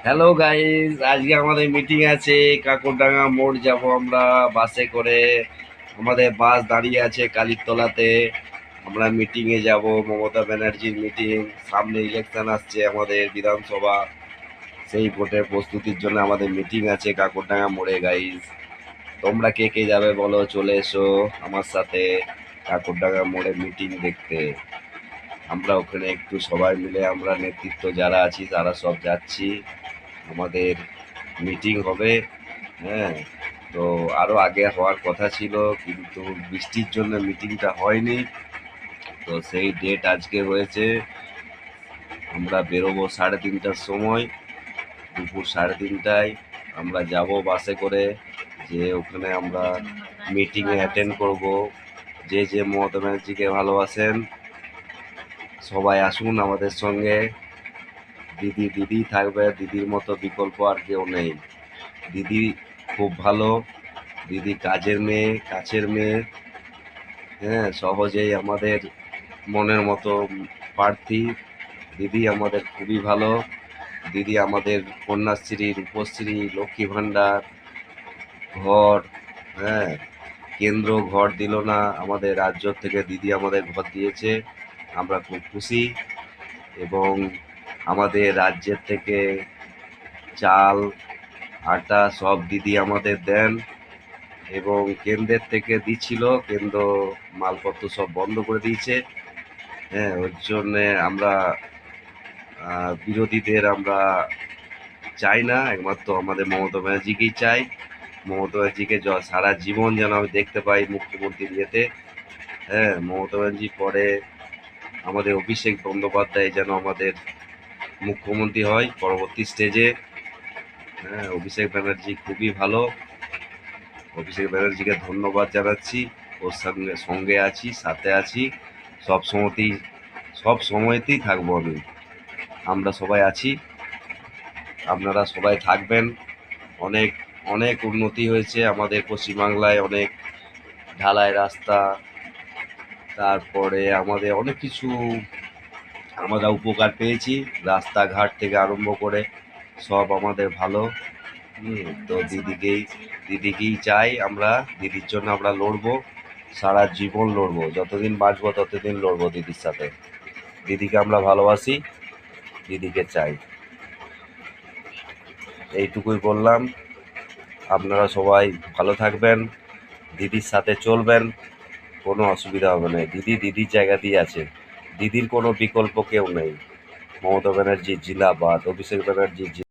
Hello guys, আজকে আমাদের meeting আছে। কাকরডাঙ্গা মোড় যাব আমরা বাসে করে। আমাদের বাস দাঁড়িয়ে আছে কালীতলাতে। আমরা মিটিংয়ে যাব, মমতা ব্যানার্জির মিটিং। সামনে ইলেকশন আসছে আমাদের বিধানসভা, সেই ভোটের প্রস্তুতির জন্য আমাদের মিটিং আছে কাকরডাঙ্গা মোড়ে গাইস। তোমরা কে কে যাবে বলো, চলে এসো আমার সাথে কাকরডাঙ্গা মোড়ে মিটিং দেখতে। আমরা ওখানে একটু সবাই মিলে, আমরা নেতৃত্ব যারা আছি তারা সব যাচ্ছি। আমাদের মিটিং হবে। হ্যাঁ, তো আরও আগে হওয়ার কথা ছিল, কিন্তু বৃষ্টির জন্য মিটিংটা হয়নি। তো সেই ডেট আজকে হয়েছে। আমরা বেরোবো 3:30টার সময়, দুপুর 3:30টায়। আমরা যাব বাসে করে, যে ওখানে আমরা মিটিংয়ে অ্যাটেন্ড করব। যে যে মমতা ব্যানার্জিকে ভালোবাসেন সবাই আসুন আমাদের সঙ্গে। দিদি দিদি থাকবে, দিদির মতো বিকল্প আর কেউ নেই। দিদি খুব ভালো, দিদি কাজের মেয়ে, কাছের মেয়ে। হ্যাঁ, সহজেই আমাদের মনের মতো প্রার্থী। দিদি আমাদের খুবই ভালো। দিদি আমাদের কন্যাশ্রী, রূপশ্রী, লক্ষ্মী ভাণ্ডার, ঘর, হ্যাঁ, কেন্দ্র ঘর দিল না, আমাদের রাজ্য থেকে দিদি আমাদের ঘর দিয়েছে। আমরা খুব খুশি। এবং আমাদের রাজ্যের থেকে চাল, আটা সব দিদি আমাদের দেন। এবং কেন্দ্রের থেকে দিচ্ছিল, কেন্দ্র মালপত্র সব বন্ধ করে দিয়েছে। হ্যাঁ, ওর জন্যে আমরা বিরোধীদের আমরা চাই না, একমাত্র আমাদের মমতা ব্যানার্জিকেই চাই। মমতা ব্যানার্জিকে সারা জীবন যেন আমি দেখতে পাই মুখ্যমন্ত্রীর ইয়েতে। হ্যাঁ, মমতা ব্যানার্জি পরে আমাদের অভিষেক বন্দ্যোপাধ্যায় যেন আমাদের মুখ্যমন্ত্রী হয় পরবর্তী স্টেজে। হ্যাঁ, অভিষেক ব্যানার্জি খুবই ভালো। অভিষেক ব্যানার্জিকে ধন্যবাদ জানাচ্ছি। ওর সঙ্গে সঙ্গে আছি, সাথে আছি, সব সময়তেই, সব সময়তেই থাকবো আমি। আমরা সবাই আছি, আপনারা সবাই থাকবেন। অনেক অনেক উন্নতি হয়েছে আমাদের পশ্চিমবাংলায়, অনেক ঢালাই রাস্তা, তারপরে আমাদের অনেক কিছু আমরা উপকার পেয়েছি। রাস্তাঘাট থেকে আরম্ভ করে সব আমাদের ভালো। তো দিদিকেই চাই আমরা। দিদির জন্য আমরা লড়বো, সারা জীবন লড়বো, যতদিন বাঁচবো ততদিন লড়বো দিদির সাথে। দিদিকে আমরা ভালোবাসি, দিদিকে চাই। এইটুকুই বললাম। আপনারা সবাই ভালো থাকবেন, দিদির সাথে চলবেন, কোনো অসুবিধা হবে না। দিদি দিদির জায়গাতেই আছে, দিদির কোনো বিকল্প কেউ নেই। মমতা ব্যানার্জি জিন্দাবাদ, অভিষেক ব্যানার্জি